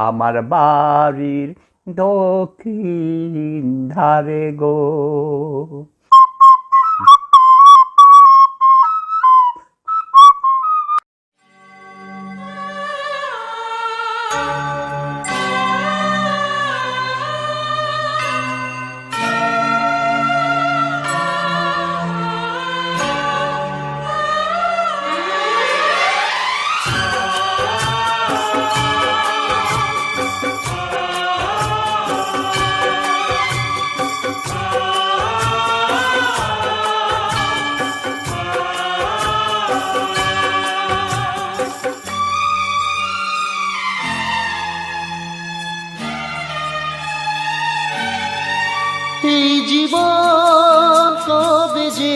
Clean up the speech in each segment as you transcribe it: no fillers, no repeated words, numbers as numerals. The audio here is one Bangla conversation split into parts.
আমার বাড়ির দক্ষিণ ধারে গো। এই জীবন কবে যে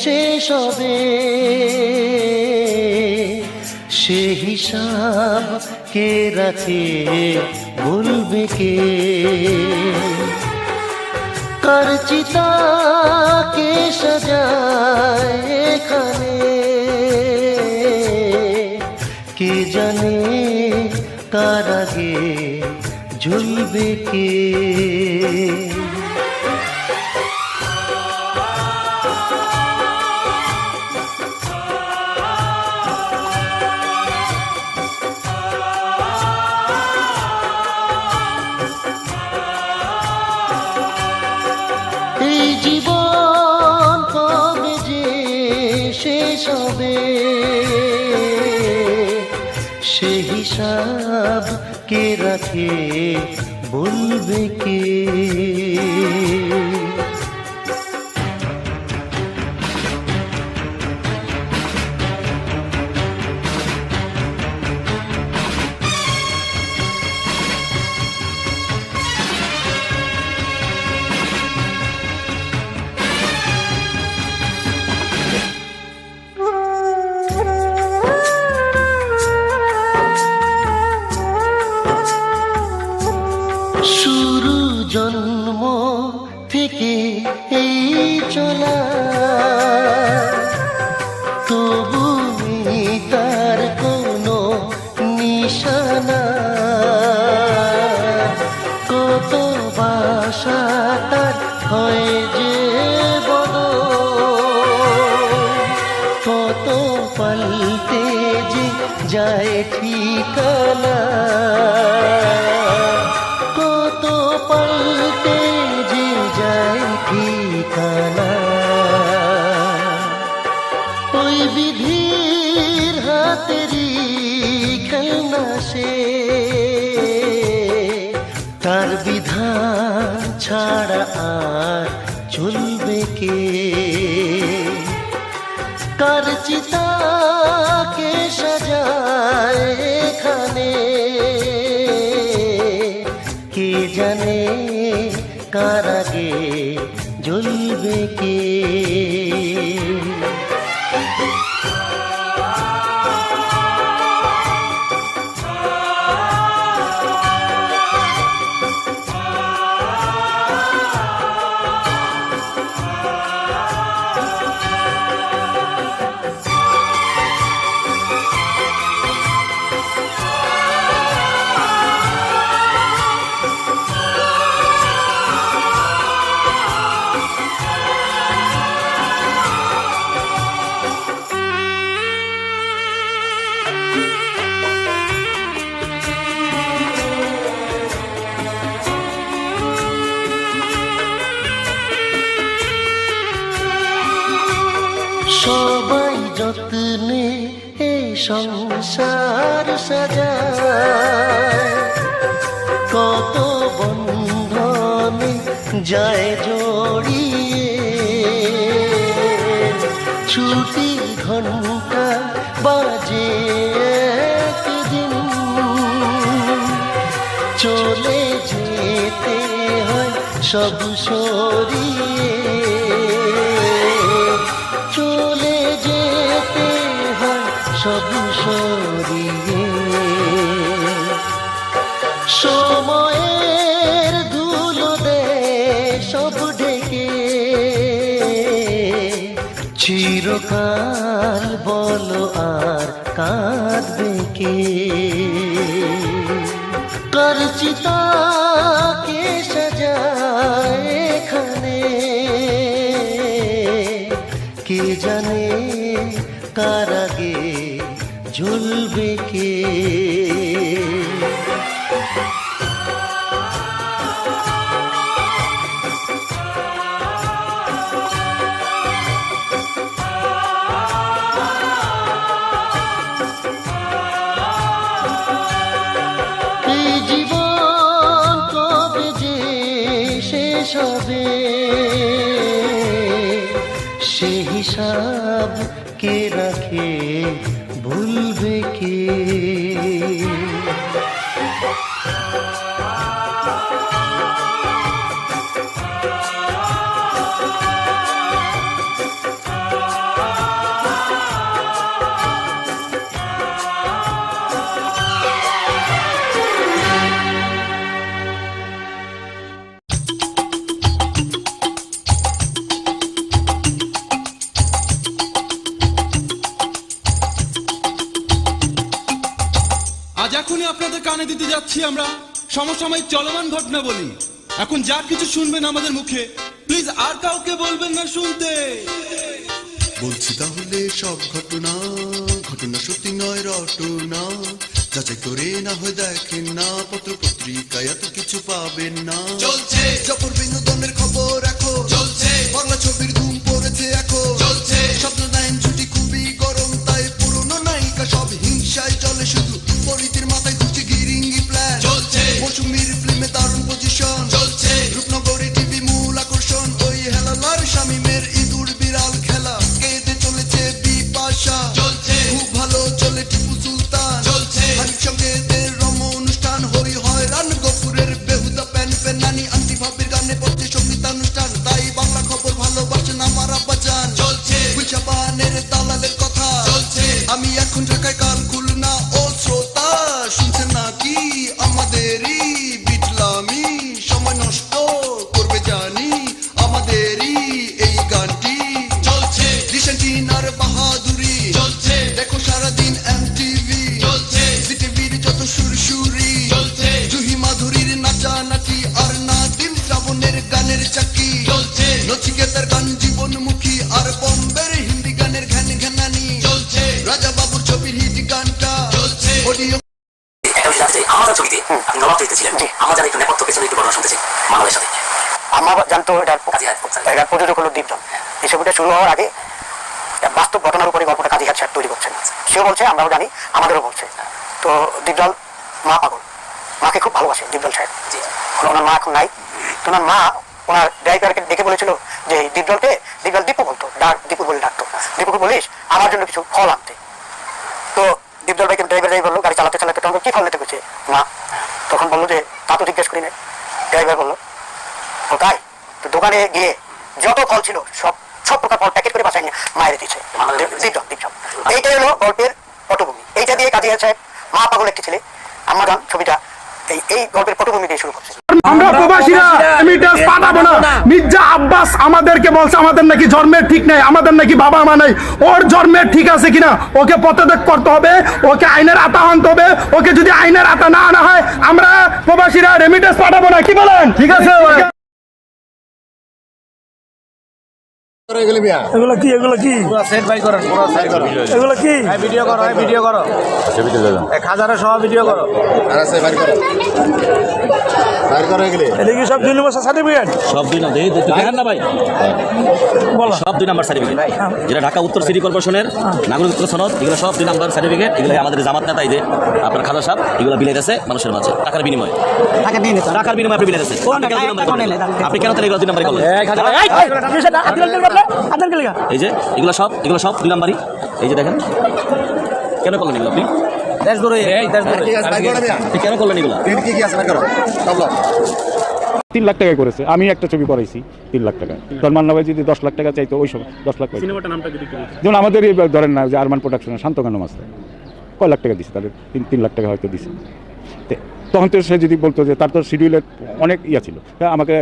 শেষ হবে, সে হিসাব কে রাখে বলবে কে? কার চিতা কে সাজায় এখানে, কে জানে কার আগে জ্বলবে কে? এই জীবন কবে যে শেষ হবে, সে হিসাব কে রাখে বলবে কে? শুরু জন্ম থেকে এই চলা, তবু তার কোনো নিশানা। কত বাসা তার হয় যে বদল, কত পাল্টে যে যায় ঠিকানা, কত পাল্টে যে যায় ঠিকানা। ওই বিধির হাতেরই খেলনা সে, তার বিধান ছাড়া আর চলবে কে? কার চিতা কে সাজায় এখানে, কে জানে কার আগে জ্বলবে কে? সবাই যত্নে এই সংসার সাজায়, কত বন্ধনে যায় জড়িয়ে। ছুটি ঘন্টা বাজে একদিন, চলে যেতে হয় সব সরিয়ে, চলে যেতে হয় সব সরিয়ে। সময়ের ধুলো দেয় সব ঢেকে, চিরকাল বলো আর কাঁদবে কে? কার চিতা কে সাজায় এখানে, কে জানে কার আগে ঝুলবে কে। এই জীবন কবে যে শেষ হবে, সে হিসাব কে রাখে ভুলবে কে। আজ এখনই আপনাদের কানে দিতে যাচ্ছি আমরা সমসাময়িক চলমান ঘটনা বলি। এখন যা কিছু শুনবেন আমাদের মুখে, প্লিজ আর কাউকে বলবেন না শুনতে। বলছি তাহলে সব ঘটনা, ঘটনা সত্যি নয় রটনা, যাচাই করে না হয় দেখেন না, পত্র পত্রিকায় এত কিছু পাবেন না। চলছে জবর বিনোদনের খবর এখন চলছে, বাংলা ছবির ধুম পড়েছে এখন চলছে স্বপ্ন নায়ন ছুটি খুবই গরম, তাই পুরনো নায়িকা সব হিংসায় চলে শুধু, পরিতির মাথায় ঘুরছে গিরিঙ্গি প্ল্যান চলছে, মৌসুমীর ফিল্মে দারুণ পজিশন চলছে রূপনগরে টিভি মূল আকর্ষণ, ওই হেলালার শামিমের ইঁদুর বিড়াল খেলা, কেঁদে চলেছে বিপাশা চলছে, খুব ভালো চলে টিপু সুলতান চলছে, হানিফ সংকেতের রম অনুষ্ঠান, হরি হয়রান গফুরের বেহুদা প্যান প্যান নানি আন্টি ভাবির গানে পড়ছে সঙ্গীতানুষ্ঠান, তাই বাংলা খবর ভালোবাসেন আমার আব্বাজান চলছে, গুলশাবানের দালালের কথা চলছে, আমি এখন ঢাকায় কাল খুলনা, ও শ্রোতা শুনছেন নাকি আমাদেরই বিটলামি, সময় নষ্ট করবে জানি আমাদেরই এই গানটি চলছে, রিসেন্টিনার বাহাদুরি চলছে, দেখো সারাদিন এমটিভি চলছে, জিটিভির যত সুরসুরি চলছে, জুহি মাধুরীর নাচানাচি আর নাদিম শ্রাবণের গানের চাকি চলছে, নচিকেতার গান জীবনমুখী আর বম্বের হিন্দি গানের ঘ্যান ঘ্যানানি চলছে, রাজা বাবুর ছবির হিট গানটা চলছে। অডিও আমাদের ছবিতে আপনি নবাব চরিত্রে ছিলেন। আমার জানি একটু নেপথ্য পেছনে একটু ঘটনা শুনতেছি মানবের সাথে। আমার জানতো এটার কাজী হায়াত খুব জানে। এটার প্রযোজক হলো দীপজন। এই ছবিটা শুরু হওয়ার আগে একটা বাস্তব ঘটনার উপরে গল্পটা কাজী হায়াত তৈরি করছেন। সেও বলছে, আমরাও জানি, আমাদেরও বলছে। তো দীপজল মা পাগল, মাকে খুব ভালোবাসে দীপজল সাহেব। জি ওনার মা এখন নাই। তো ওনার মা ওনার ড্রাইভারকে ডেকে বলেছিল যে দীপজলকে, দীপজল দীপু বলতো, দীপু বলে ডাকতো, দীপুকে বলিস আমার জন্য কিছু ফল আনতে। তো দীপজল ভাইকে ড্রাইভার বললো গাড়ি চালাতে চালাতে, তখন কি ফল নিতে গেছে মা? তখন বললো যে তা তো জিজ্ঞেস করি না। ড্রাইভার বললো ও তাই? তো দোকানে গিয়ে যত ফল ছিল সব সব প্রকার ফল প্যাকেট করে বাসায় নিয়ে মায়ের দিচ্ছে দীপজল। এইটাই হলো গল্পের পটভূমি। এইটা দিয়ে কাজী হায়াত সাহেব মা পাগল একটি ছেলে আমার গান ছবিটা এই গল্পের পটভূমি দিয়ে শুরু করছে। আমরা প্রবাসীরা রেমিটেন্স পাঠাবো না। মির্জা আব্বাস আমাদেরকে বলছে আমাদের নাকি জন্মের ঠিক নেই, আমাদের নাকি বাবা মা নাই। ওর জন্মের ঠিক আছে কিনা ওকে পদত্যাগ করতে হবে, ওকে আইনের আতা আনতে হবে। ওকে যদি আইনের আতা না আনা হয় আমরা প্রবাসীরা রেমিটেন্স পাঠাবো না। কি বলেন? ঠিক আছে। এগুলো কি এগুলো কি সেট বাই করেন, পুরো সেট করো, এগুলো কি ভিডিও করো, ভিডিও করো, 1000 সহ ভিডিও করো, এটা কি সব 2 নম্বর সার্টিফিকেট? সব 2 নম্বর দেখেন না ভাই, বলো সব 2 নম্বর সার্টিফিকেট, যেটা ঢাকা উত্তর সিটি কর্পোরেশনের নাগরিকত্ব সনদ, এগুলো সব 2 নম্বর সার্টিফিকেট। এগুলো আমাদের জামাত নেতা এই যে আপনার খাজা সাহেব এগুলো বিলাইতেছে মানুষের মাঝে টাকার বিনিময়ে, টাকার বিনিময়ে আপনি বিলাইতেছে। আপনি কেন তাহলে এগুলো 2 নম্বরে করলেন? এই যে এগুলো সব 2 নম্বরই। এই যে দেখেন কেন করলেন এগুলো আপনি? কেন করলেন এগুলো? 3 লাখ টাকা করেছে। আমি একটা ছবি করাইছি 3 লাখ টাকা। ধর্মান্না ভাই যদি 10 লাখ টাকা চাইতো ওই সময় 10 লাখ পাইতো। সিনেমাটার নামটা যদি যেমন আমাদের এই ধরেন না যে আরমান প্রোডাকশনের শান্তকান্ন মাস্টার কয় লাখ টাকা দিছে, তাদের 3 লাখ টাকা হয়তো দিছে। তখন তো সে যদি বলতো যে তার তো শিডিউলের অনেক ইয়া ছিল, আমাকে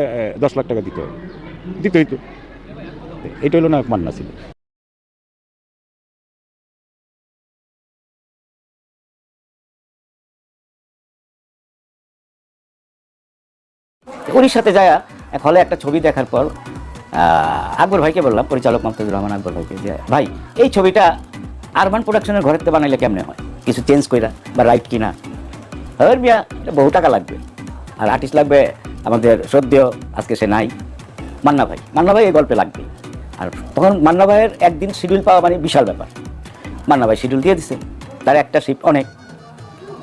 10 লাখ টাকা দিতে হবে, দিতেই তো। এটা হলো না মান্না ছিল। উনির সাথে যায় এক হলে একটা ছবি দেখার পর আকবর ভাইকে বললাম, পরিচালক মমতাজুর রহমান আকবর ভাইকে, যে ভাই এই ছবিটা আরবান প্রোডাকশনের ঘরেতে বানাইলে কেমনে হয়, কিছু চেঞ্জ কইরা বা রাইট কিনা। আর মিয়া বহু টাকা লাগবে, আর আর্টিস্ট লাগবে আমাদের শ্রদ্ধেয়, আজকে সে নাই, মান্না ভাই এই গল্পে লাগবে। আর তখন মান্না ভাইয়ের একদিন শিডিউল পাওয়া মানে বিশাল ব্যাপার। মান্না ভাই শিডিউল দিয়ে দিছে, তার একটা শিফট অনেক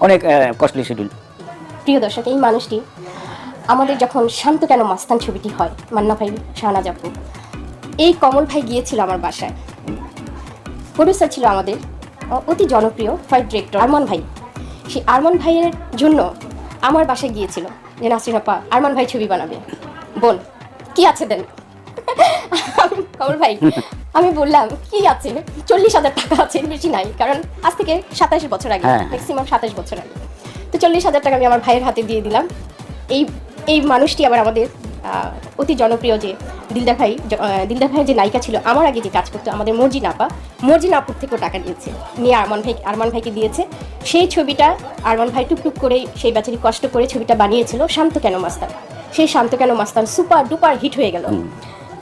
অনেক কস্টলি শিডিউল। প্রিয় দর্শক, এই মানুষটি আমাদের যখন শান্ত কেন মাস্তান ছবিটি হয়, মান্না ভাই, শাহনাজ আপু, এই কমল ভাই গিয়েছিল আমার বাসায়। প্রডিউসার ছিল আমাদের অতি জনপ্রিয় ফাইট ডিরেক্টর আরমান ভাই। সেই আরমান ভাইয়ের জন্য আমার বাসায় গিয়েছিল যে নাসরিন আপা, আরমান ভাই ছবি বানাবে, বোন কি আছে দেন। কমল ভাই, আমি বললাম কি আছে, 40,000 টাকা আছে, বেশি নাই, কারণ আজ থেকে 27 বছর আগে, ম্যাক্সিমাম 27 বছর আগে। তো 40,000 টাকা আমি আমার ভাইয়ের হাতে দিয়ে দিলাম। এই মানুষটি আবার আমাদের অতি জনপ্রিয় যে দিলদার ভাই যে নায়িকা ছিল আমার আগে যে কাজ করতো, আমাদের মর্জিনা আপুর থেকেও টাকা নিয়েছে, নিয়ে আরমান ভাইকে দিয়েছে। সেই ছবিটা আরমান ভাই টুকটুক করে সেই বেচারি কষ্ট করে ছবিটা বানিয়েছিল, শান্ত কেন মাস্তান। সেই শান্ত কেন মাস্তান সুপার ডুপার হিট হয়ে গেল।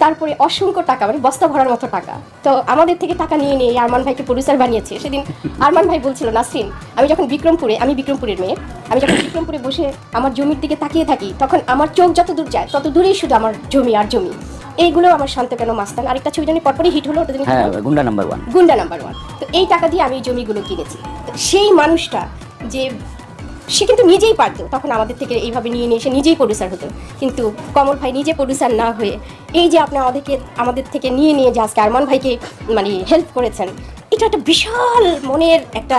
তারপরে অসংখ্য টাকা, মানে বস্তা ভরার মতো টাকা, তো আমাদের থেকে টাকা নিয়ে নিয়ে আরমান ভাইকে প্রডিউসার বানিয়েছে। সেদিন আরমান ভাই বলছিল, নাসরিন, আমি বিক্রমপুরের মেয়ে, আমি যখন বিক্রমপুরে বসে আমার জমির দিকে তাকিয়ে থাকি, তখন আমার চোখ যত দূর যায় তত দূরেই শুধু আমার জমি আর জমি। এইগুলো আমার শান্ত কেন মাস্তান। আরেকটা ছবি জানি পরপরই হিট হলো, ওটা জানি গুন্ডা নাম্বার 1। তো এই টাকা দিয়ে আমি জমিগুলো কিনেছি। তো সেই মানুষটা যে সে কিন্তু নিজেই পারতো, তখন আমাদের থেকে এইভাবে নিয়ে নিয়ে সে নিজেই প্রডিউসার হতো। কিন্তু কমল ভাই নিজে প্রডিউসার না হয়ে এই যে আপনি আমাদের থেকে নিয়ে যে আজকে আরমান ভাইকে মানে হেল্প করেছেন, এটা একটা বিশাল মনের একটা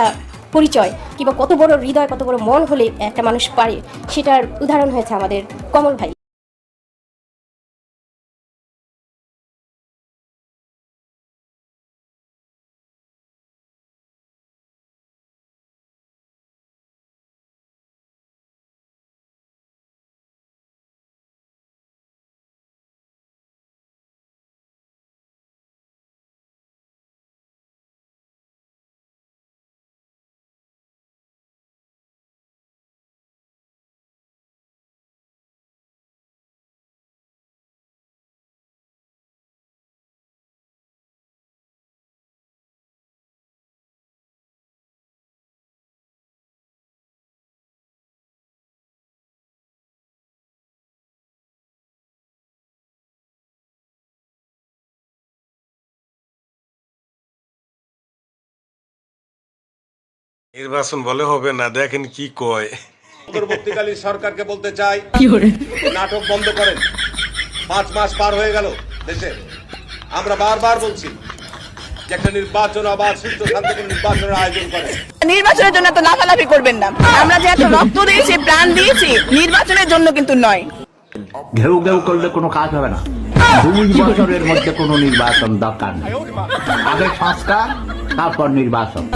পরিচয়, কিংবা কত বড় হৃদয়, কত বড় মন হলে একটা মানুষ পারে, সেটার উদাহরণ হয়েছে আমাদের কমল ভাই। নির্বাচন বলে হবে না, দেখেন কি কয়। পরবর্তীকালীন সরকারকে বলতে চাই, নাটক বন্ধ করেন। 5 মাস পার হয়ে গেল দেশে, আমরা বারবার বলছি যে একটা নির্বাচন, আবার সুস্থ শান্তিপূর্ণ নির্বাচনের আয়োজন করেন। নির্বাচনের জন্য তো লাফালাফি করবেন না, আমরা যে এত রক্ত দিয়েছি, প্রাণ দিয়েছি, নির্বাচনের জন্য কিন্তু নয়। ঘেউ ঘেউ করলে কোনো কাজ হবে না। 2 বছরের মধ্যে কোনো নির্বাচন দরকার নেই, আগে সংস্কার, তারপর নির্বাচন।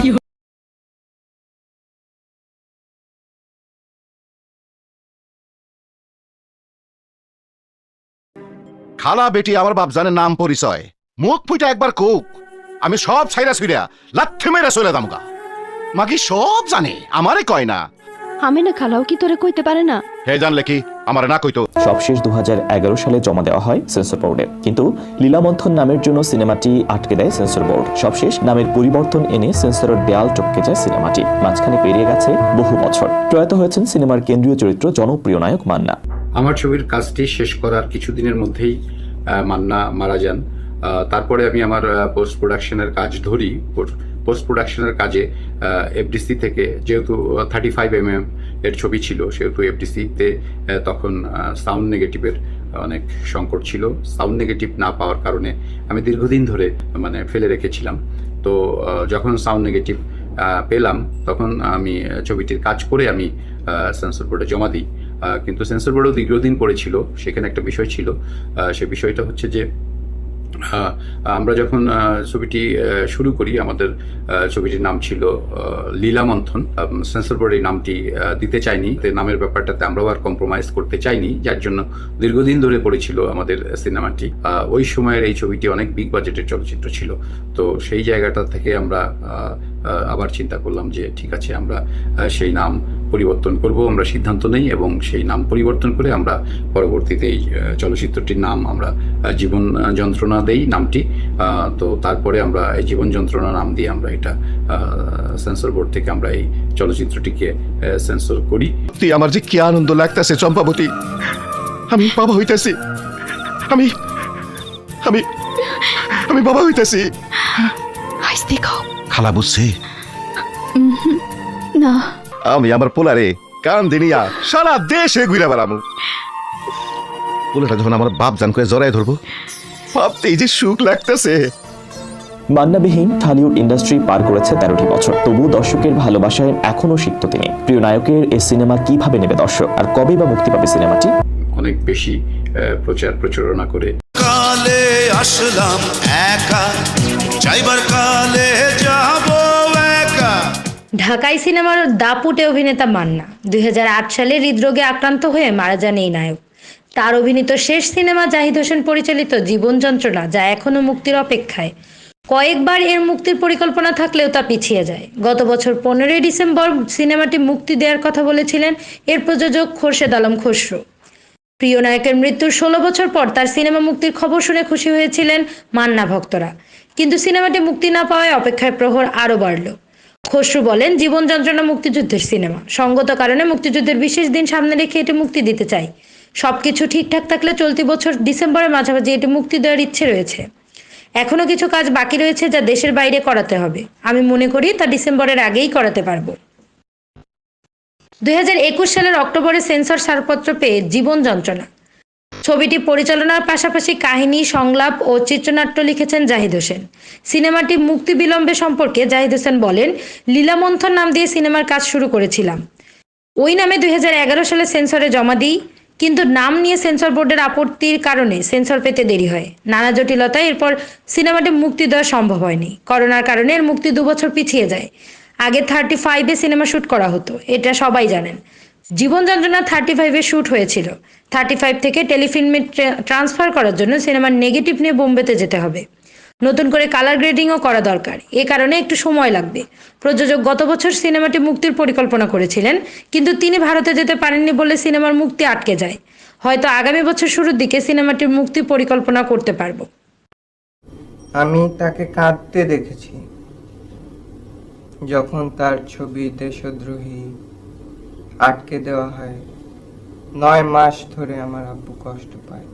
খালা বেটি আমার বাপজানের নাম পরিচয়, মুখ ফুইটা একবার কোক, আমি সব ছাইরা ছুইরা লাথি মেরা চলে দামগা। মাগি সব জানে, আমারে কয় না। আমি না খালাও কি তোরে কইতে পারে না? হে জানলে কি আমারে না কইতো? সবশেষ 2011 সালে জমা দেওয়া হয় সেন্সর বোর্ডে, কিন্তু লীলামন্থন নামের জন্য সিনেমাটি আটকে দেয় সেন্সর বোর্ড। সবশেষ নামের পরিবর্তন এনে সেন্সরের দেয়াল টপকে যায় সিনেমাটি। মাঝখানে পেরিয়ে গেছে বহু বছর। প্রয়াত হয়েছেন সিনেমার কেন্দ্রীয় চরিত্র জনপ্রিয় নায়ক মান্না। আমার ছবির কাজটি শেষ করার কিছুদিনের মধ্যেই মান্না মারা যান। তারপরে আমি আমার পোস্ট প্রোডাকশনের কাজ ধরি। পোস্ট প্রোডাকশনের কাজে এফডিসি থেকে, যেহেতু 35mm এর ছবি ছিল, সেহেতু এফডিসিতে তখন সাউন্ড নেগেটিভের অনেক সংকট ছিল। সাউন্ড নেগেটিভ না পাওয়ার কারণে আমি দীর্ঘদিন ধরে ফেলে রেখেছিলাম। তো যখন সাউন্ড নেগেটিভ পেলাম, তখন আমি ছবিটির কাজ করে আমি সেন্সর বোর্ডে জমা দিই। কিন্তু সেন্সর বোর্ডেও দীর্ঘদিন পড়েছিল। সেখানে একটা বিষয় ছিল, সে বিষয়টা হচ্ছে যে আমরা যখন ছবিটি শুরু করি, আমাদের ছবিটির নাম ছিল লীলামন্থন। সেন্সর বোর্ড এই নামটি দিতে চাইনি, নামের ব্যাপারটাতে আমরাও আর কম্প্রোমাইজ করতে চাইনি, যার জন্য দীর্ঘদিন ধরে পড়েছিল আমাদের সিনেমাটি। ওই সময়ের এই ছবিটি অনেক বিগ বাজেটের চলচ্চিত্র ছিল। তো সেই জায়গাটা থেকে আমরা আবার চিন্তা করলাম যে ঠিক আছে, আমরা সেই নাম পরিবর্তন করব, আমরা সিদ্ধান্ত নেই এবং সেই নাম পরিবর্তন করে আমরা পরবর্তীতে এই চলচ্চিত্রটির নাম আমরা জীবন যন্ত্রণা দেই নামটি। তো তারপরে আমরা এই জীবন যন্ত্রণা নাম দিয়ে আমরা এটা সেন্সর বোর্ড থেকে আমরা এই চলচ্চিত্রটিকে সেন্সর করি। আমার যে কি আনন্দ লাগতেছে চম্পাবতী, আমি বাবা হইতেছি, আমি আমি আমি বাবা হইতেছি। খালা বুঝছে না, আমি আমার পোলারে কান দিনিয়া সারা দেশে ঘুরে বেড়াবো। পোলাটা যখন আমার বাপ জান করে জড়াই ধরবো, ভাবতেই যে সুখ লাগতেছে। মান্নাবিহীন ঢালিউড ইন্ডাস্ট্রি পার করেছে 13টি বছর, তবু দর্শকের ভালোবাসায় এখনো সিক্ত তিনি। প্রিয় নায়কের এই সিনেমা কিভাবে নেবে দর্শক, আর কবে বা মুক্তি পাবে সিনেমাটি? অনেক বেশি প্রচারণা করে কালে আসলাম একা, যাইবার কালে যাব একা। ঢাকাই সিনেমার দাপুটে অভিনেতা মান্না 2008 সালে হৃদরোগে আক্রান্ত হয়ে মারা যান এই নায়ক। তার অভিনীত শেষ সিনেমা জাহিদ হোসেন পরিচালিত জীবন যন্ত্রণা, যা এখনো মুক্তির অপেক্ষায়। কয়েকবার এর মুক্তির পরিকল্পনা থাকলেও তা পিছিয়ে যায়। গত বছর 15 ডিসেম্বর সিনেমাটি মুক্তি দেওয়ার কথা বলেছিলেন এর প্রযোজক খোরশেদ আলম খসরু। প্রিয় নায়কের মৃত্যুর 16 বছর পর তার সিনেমা মুক্তির খবর শুনে খুশি হয়েছিলেন মান্না ভক্তরা, কিন্তু সিনেমাটি মুক্তি না পাওয়ায় অপেক্ষার প্রহর আরও বাড়ল। খসরু বলেন, জীবন যন্ত্রণা মুক্তিযুদ্ধের সিনেমা, সঙ্গত কারণে মুক্তিযুদ্ধের বিশেষ দিন সামনে রেখে এটি মুক্তি দিতে চাই। সবকিছু ঠিকঠাক থাকলে চলতি বছর ডিসেম্বরের মাঝামাঝি এটি মুক্তি দেওয়ার ইচ্ছে রয়েছে। এখনো কিছু কাজ বাকি রয়েছে যা দেশের বাইরে করাতে হবে। আমি মনে করি তা ডিসেম্বরের আগেই করাতে পারবো। 2021 সালের অক্টোবরে সেন্সর ছাড়পত্র পেয়ে জীবন যন্ত্রণা ছবিটি পরিচালনার পাশাপাশি কাহিনী, সংলাপ ও চিত্রনাট্য লিখেছেন জাহিদ হোসেন। সিনেমাটি মুক্তি বিলম্বে সম্পর্কে জাহিদ হোসেন বলেন, লীলামন্থন নাম দিয়ে সিনেমার কাজ শুরু করেছিলাম। ওই নামে 2011 সালে সেন্সরে জমা দিই, কিন্তু নাম নিয়ে সেন্সর বোর্ডের আপত্তির কারণে সেন্সর পেতে দেরি হয়। নানা জটিলতায় এরপর সিনেমাটি মুক্তি দেওয়া সম্ভব হয়নি। করোনার কারণে এর মুক্তি 2 বছর পিছিয়ে যায়। আগে 35-এ সিনেমা শ্যুট করা হতো, এটা সবাই জানেন। জীবন যন্ত্রণা 35-এ শ্যুট হয়েছিল। 35 থেকে টেলিফিল্মে ট্রান্সফার করার জন্য সিনেমার নেগেটিভ নিয়ে বোম্বেতে যেতে হবে। নতুন করে কালার গ্রেডিংও করা দরকার, এ কারণে একটু সময় লাগবে। প্রযোজক গত বছর সিনেমাটি মুক্তির পরিকল্পনা করেছিলেন, কিন্তু তিনি ভারতে যেতে পারেননি বলে সিনেমার মুক্তি আটকে যায়। হয়তো আগামী বছর শুরুর দিকে সিনেমাটির মুক্তি পরিকল্পনা করতে পারবো। আমি তাকে কাঁদতে দেখেছি যখন তার ছবি দেশদ্রোহী আটকে দেওয়া হয়। 9 মাস ধরে আমার আব্বু কষ্ট পায়।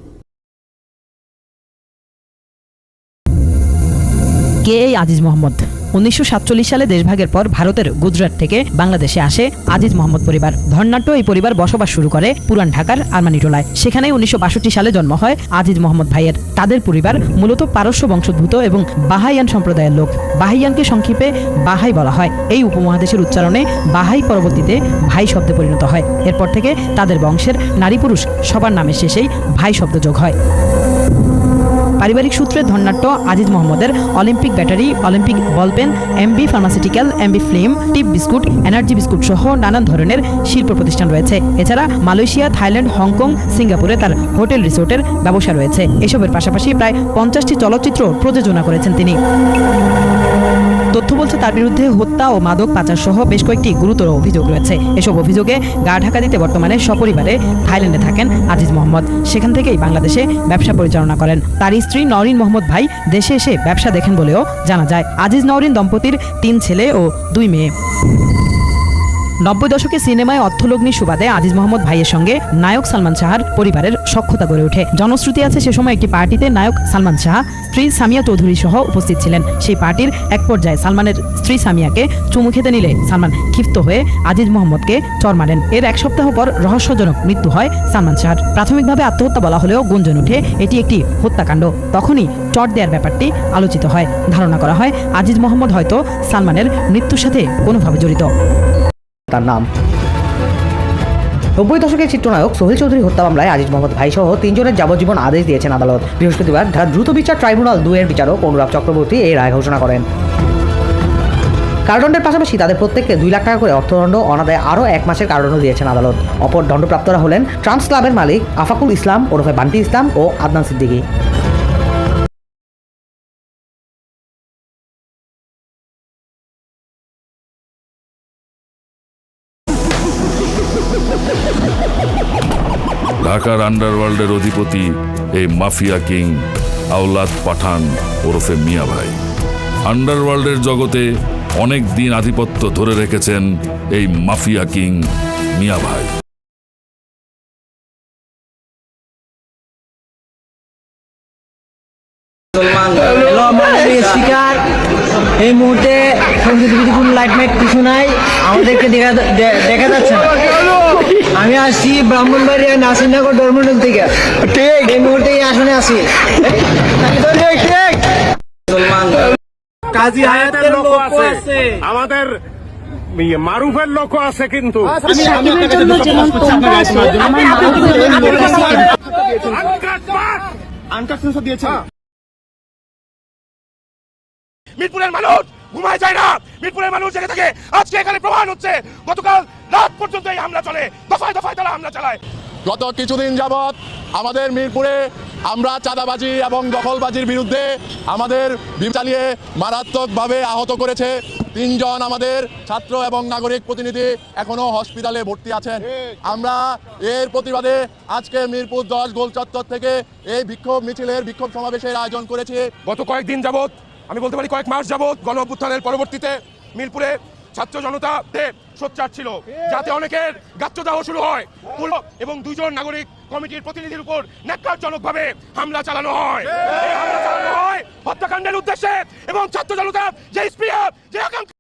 কে এই আজিজ মোহাম্মদ? 1947 সালে দেশভাগের পর ভারতের গুজরাট থেকে বাংলাদেশে আসে আজিজ মোহাম্মদ পরিবার। ধর্নাঢ্য এই পরিবার বসবাস শুরু করে পুরান ঢাকার আরমানিটোলায়। সেখানে 1962 সালে জন্ম হয় আজিজ মোহাম্মদ ভাইয়ের। তাদের পরিবার মূলত পারস্য বংশোদ্ভূত এবং বাহাইয়ান সম্প্রদায়ের লোক। বাহাইয়ানকে সংক্ষেপে বাহাই বলা হয়। এই উপমহাদেশের উচ্চারণে বাহাই পরবর্তীতে ভাই শব্দে পরিণত হয়। এরপর থেকে তাদের বংশের নারী পুরুষ সবার নামের শেষেই ভাই শব্দ যোগ হয়। পারিবারিক সূত্রে ধন্যাট্য আজিজ মোহাম্মদের Olympic battery, Olympic ballpen, MB pharmaceutical, MB film, Tip biscuit, energy biscuit সহ নানান ধরনের শিল্প প্রতিষ্ঠান রয়েছে। এছাড়া মালয়েশিয়া, থাইল্যান্ড, হংকং, সিঙ্গাপুরে তার হোটেল রিসোর্টের ব্যবসা রয়েছে। এসবের পাশাপাশি প্রায় 50টি চলচ্চিত্র প্রযোজনা করেছেন তিনি। তথ্য বলছে তার বিরুদ্ধে হত্যা ও মাদক পাচার সহ বেশ কয়েকটি গুরুতর অভিযোগ রয়েছে। এসব অভিযোগে গা ঢাকা দিতে বর্তমানে সপরিবারে থাইল্যান্ডে থাকেন আজিজ মোহাম্মদ। সেখান থেকেই বাংলাদেশে ব্যবসা পরিচালনা করেন। তার স্ত্রী নওরিন মোহাম্মদ ভাই দেশে এসে ব্যবসা দেখেন বলেও জানা যায়। আজিজ নওরিন দম্পতির 3 ছেলে ও 2 মেয়ে। 90 দশকে সিনেমায় অর্থলগ্নি সুবাদে আজিজ মোহাম্মদ ভাইয়ের সঙ্গে নায়ক সালমান শাহর পরিবারের সখ্যতা গড়ে ওঠে। জনশ্রুতি আছে সে সময় একটি পার্টিতে নায়ক সালমান শাহ স্ত্রী সামিয়া চৌধুরী সহ উপস্থিত ছিলেন। সেই পার্টির এক পর্যায়ে সালমানের স্ত্রী সামিয়াকে চুমু খেতে নিলে সালমান ক্ষিপ্ত হয়ে আজিজ মোহাম্মদকে চড় মারেন। এর 1 সপ্তাহ পর রহস্যজনক মৃত্যু হয় সালমান শাহর। প্রাথমিকভাবে আত্মহত্যা বলা হলেও গুঞ্জন উঠে এটি একটি হত্যাকাণ্ড। তখনই চড় দেওয়ার ব্যাপারটি আলোচিত হয়। ধারণা করা হয় আজিজ মোহাম্মদ হয়তো সালমানের মৃত্যুর সাথে কোনোভাবে জড়িত। তার নাম 90 দশকের চিত্রনায়ক সোহেল চৌধুরী হত্যা মামলায় আজিজ মোহাম্মদ ভাই সহ 3 জনের যাবজ্জীবন আদেশ দিয়েছেন আদালত। বৃহস্পতিবার ঢাকা দ্রুত বিচার ট্রাইব্যুনাল 2 এর বিচারক অনুরাগ চক্রবর্তী এই রায় ঘোষণা করেন। কারাদণ্ডের পাশাপাশি তাদের প্রত্যেককে 2 লাখ টাকা করে অর্থদণ্ড, অনাদায়ে আরও 1 মাসের কারাদণ্ড দিয়েছেন আদালত। অপর দণ্ডপ্রাপ্তরা হলেন ট্রান্স ক্লাবের মালিক আফাকুল ইসলাম ওরফে বান্টি ইসলাম ও আদনান সিদ্দিকী। ঢাকার আন্ডারওয়ার্ল্ডের অধিপতি এই মাফিয়া কিং আওলাদ পাঠান ওরফে মিয়া ভাই আন্ডারওয়ার্ল্ডের জগতে অনেক দিন আধিপত্য ধরে রেখেছেন এই মাফিয়া কিং মিয়া ভাই। এই মুহূর্তে কোনো লাইট মাইট কিছু নাই, আমাদেরকে দেখা যাচ্ছে না। আমি আসছি ব্রাহ্মণবাড়িয়া নাসিরনগর ডরমন্ডল থেকে, ঠিক এই মুহূর্তে এই আসনে আছি। কাজী হায়াতের লোক আছে, আমাদের মারুফের লোক আছে, কিন্তু মিরপুরের মানুষ ঘুমায় যায় না, মিরপুরের মানুষ জেগে থাকে। আজকে এখানে প্রমাণ হচ্ছে, গতকাল রাত পর্যন্ত এই হামলা চলে, দফায় দফায় তারা হামলা চালায়। গত কিছুদিন যাবৎ আমাদের মিরপুরে আমরা চাঁদাবাজি এবং দখলবাজির বিরুদ্ধে আমাদের চালিয়ে মারাত্মকভাবে আহত করেছে 3 জন আমাদের ছাত্র এবং নাগরিক প্রতিনিধি এখনো হসপিটালে ভর্তি আছেন। আমরা এর প্রতিবাদে আজকে মিরপুর 10 গোল চত্বর থেকে এই বিক্ষোভ মিছিলের বিক্ষোভ সমাবেশের আয়োজন করেছি। গত কয়েকদিন যাবৎ, আমি বলতে পারি কয়েক মাস যাবৎ, গণ অভ্যুত্থানের পরবর্তীতে মিরপুরে ছাত্র জনতাতে সোচ্চার ছিল, যাতে অনেকের গাত্রদাহ শুরু হয় এবং 2 জন নাগরিক কমিটির প্রতিনিধির উপর ন্যাক্কারজনকভাবে হামলা চালানো হয়। হত্যাকাণ্ডের উদ্দেশ্যে এবং ছাত্র জনতার যে স্পৃহা, যে আকাঙ্ক্ষা